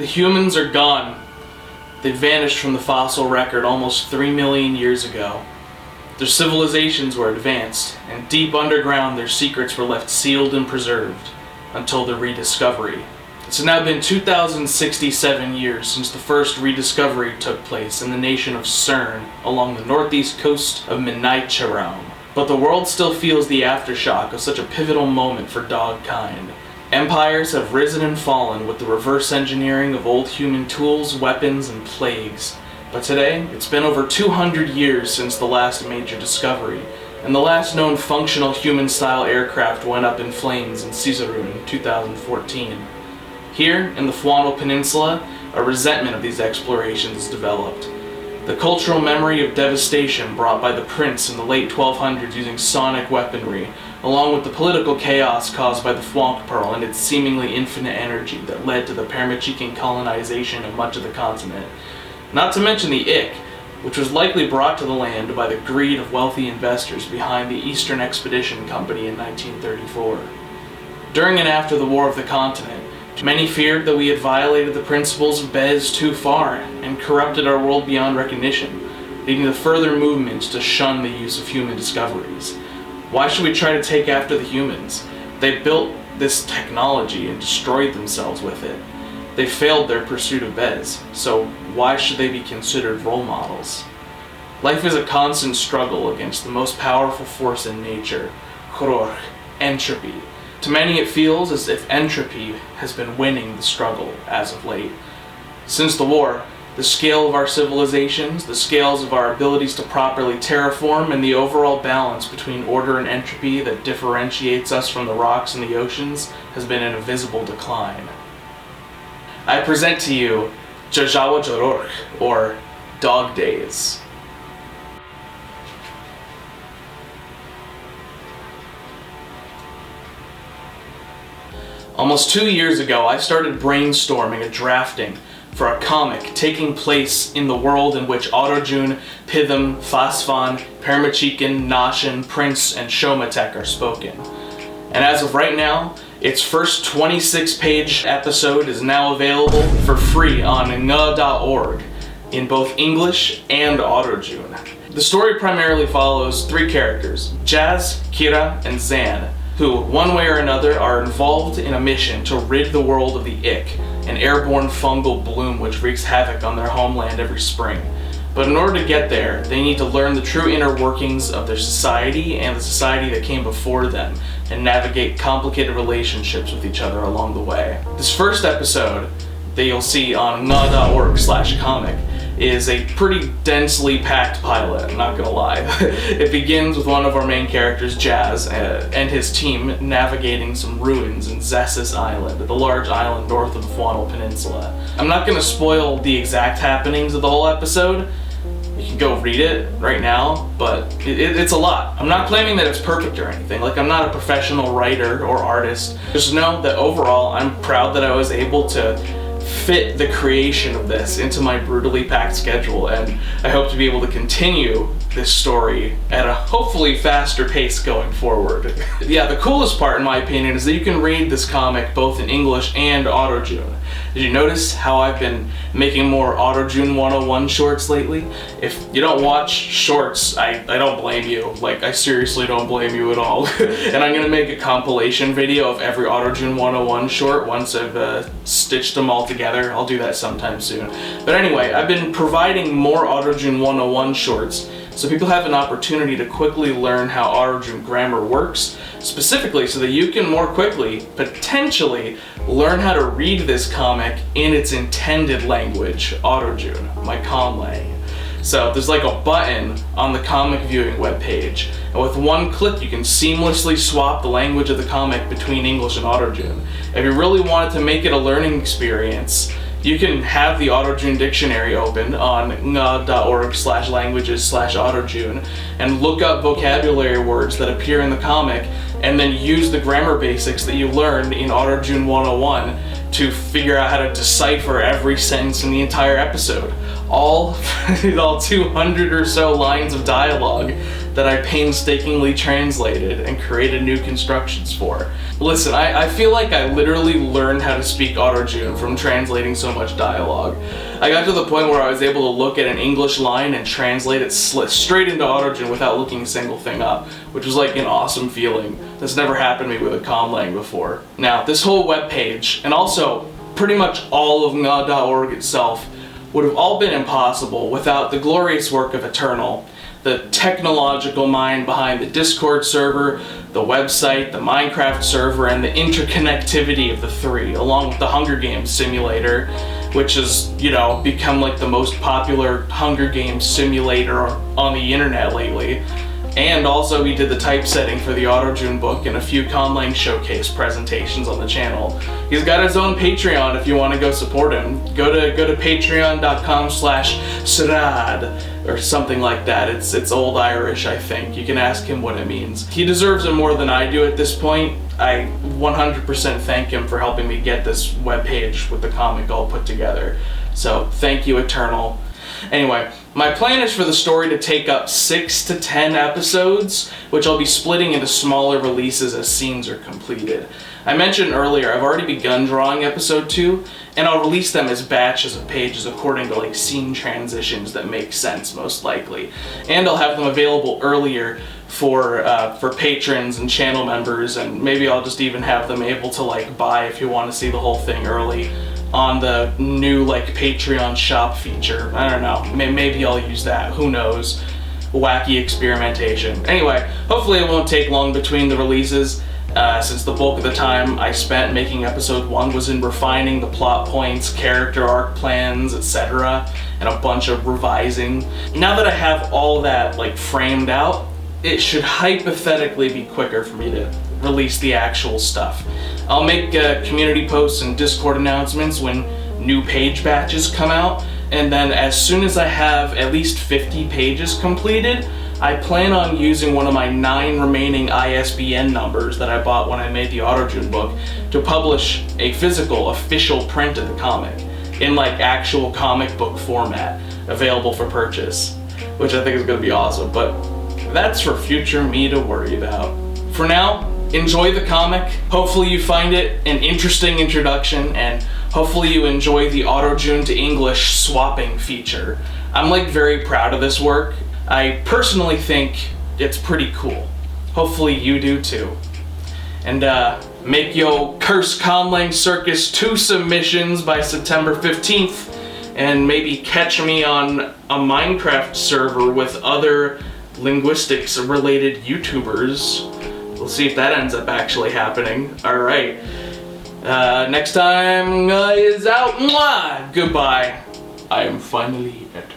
The humans are gone. They vanished from the fossil record almost 3 million years ago. Their civilizations were advanced, and deep underground their secrets were left sealed and preserved until their rediscovery. It's now been 2,067 years since the first rediscovery took place in the nation of CERN along the northeast coast of Minicharam. But the world still feels the aftershock of such a pivotal moment for dog kind. Empires have risen and fallen with the reverse engineering of old human tools, weapons, and plagues. But today, it's been over 200 years since the last major discovery, and the last known functional human-style aircraft went up in flames in Caesarun in 2014. Here, in the Fwannel Peninsula, a resentment of these explorations developed. The cultural memory of devastation brought by the prince in the late 1200s using sonic weaponry, along with the political chaos caused by the Fwank Pearl and its seemingly infinite energy that led to the Paramachican colonization of much of the continent. Not to mention the ick, which was likely brought to the land by the greed of wealthy investors behind the Eastern Expedition Company in 1934. During and after the War of the Continent, many feared that we had violated the principles of Bez too far and corrupted our world beyond recognition, leading to further movements to shun the use of human discoveries. Why should we try to take after the humans? They built this technology and destroyed themselves with it. They failed their pursuit of Bez, so why should they be considered role models? Life is a constant struggle against the most powerful force in nature, entropy. To many it feels as if entropy has been winning the struggle as of late. Since the war, the scale of our civilizations, the scales of our abilities to properly terraform, and the overall balance between order and entropy that differentiates us from the rocks and the oceans has been in a visible decline. I present to you Djogawa Djororx, or Dog Days. Almost 2 years ago, I started brainstorming and drafting for a comic taking place in the world in which Arodjun, Pitham, Fasvan, Paramachican, Nashin, Prince, and Shomatek are spoken. And as of right now, its first 26-page episode is now available for free on nga.org in both English and Arodjun. The story primarily follows 3 characters, Jazz, Kira, and Zan, who, one way or another, are involved in a mission to rid the world of the ick, an airborne fungal bloom which wreaks havoc on their homeland every spring. But in order to get there, they need to learn the true inner workings of their society and the society that came before them, and navigate complicated relationships with each other along the way. This first episode, that you'll see on nga.org/comic, is a pretty densely packed pilot, I'm not gonna lie. It begins with one of our main characters, Jazz, and his team navigating some ruins in Zessus Island, the large island north of the Fwannel Peninsula. I'm not gonna spoil the exact happenings of the whole episode. You can go read it right now, but it's a lot. I'm not claiming that it's perfect or anything. Like, I'm not a professional writer or artist. Just know that overall, I'm proud that I was able to fit the creation of this into my brutally packed schedule, and I hope to be able to continue this story at a hopefully faster pace going forward. Yeah, the coolest part in my opinion is that you can read this comic both in English and Arodjun. Did you notice how I've been making more Arodjun 101 shorts lately? If you don't watch shorts, I don't blame you. Like, I seriously don't blame you at all. And I'm gonna make a compilation video of every Arodjun 101 short once I've stitched them all together. I'll do that sometime soon. But anyway, I've been providing more Arodjun 101 shorts so people have an opportunity to quickly learn how Arodjun grammar works, specifically so that you can more quickly, potentially, learn how to read this comic in its intended language, Arodjun, my Conlang. So there's like a button on the comic viewing webpage, and with one click you can seamlessly swap the language of the comic between English and Arodjun. If you really wanted to make it a learning experience, you can have the Arodjun dictionary open on nga.org/languages/Arodjun and look up vocabulary words that appear in the comic, and then use the grammar basics that you learned in Arodjun 101 to figure out how to decipher every sentence in the entire episode. All 200 or so lines of dialogue that I painstakingly translated and created new constructions for. Listen, I feel like I literally learned how to speak Arodjun from translating so much dialogue. I got to the point where I was able to look at an English line and translate it straight into Arodjun without looking a single thing up, which was like an awesome feeling. This never happened to me with a Conlang before. Now, this whole webpage, and also pretty much all of nga.org itself, would have all been impossible without the glorious work of Eternal, the technological mind behind the Discord server, the website, the Minecraft server, and the interconnectivity of the three, along with the Hunger Games simulator, which has, you know, become like the most popular Hunger Games simulator on the internet lately. And also he did the typesetting for the Arodjun book and a few Conlang showcase presentations on the channel. He's got his own Patreon if you want to go support him. Go to patreon.com/srad or something like that. It's old Irish, I think. You can ask him what it means. He deserves it more than I do at this point. I 100% thank him for helping me get this webpage with the comic all put together. So thank you, Eternal. Anyway, my plan is for the story to take up 6 to 10 episodes, which I'll be splitting into smaller releases as scenes are completed. I mentioned earlier, I've already begun drawing episode 2, and I'll release them as batches of pages according to like scene transitions that make sense, most likely. And I'll have them available earlier for patrons and channel members, and maybe I'll just even have them able to like buy if you want to see the whole thing early on the new like Patreon shop feature. I don't know, maybe I'll use that, who knows. Wacky experimentation. Anyway, hopefully it won't take long between the releases, since the bulk of the time I spent making episode 1 was in refining the plot points, character arc plans, etc., and a bunch of revising. Now that I have all that like framed out, it should hypothetically be quicker for me to release the actual stuff. I'll make community posts and Discord announcements when new page batches come out, and then as soon as I have at least 50 pages completed, I plan on using one of my 9 remaining ISBN numbers that I bought when I made the Arodjun book to publish a physical, official print of the comic in like actual comic book format, available for purchase, which I think is going to be awesome, but that's for future me to worry about. For now, enjoy the comic. Hopefully you find it an interesting introduction, and hopefully you enjoy the Arodjun to English swapping feature. I'm like very proud of this work. I personally think it's pretty cool. Hopefully you do too. And make yo Curse Conlang Circus 2 submissions by September 15th, and maybe catch me on a Minecraft server with other linguistics related YouTubers. We'll see if that ends up actually happening. Alright. Next time is out. Mwah! Goodbye. I am finally at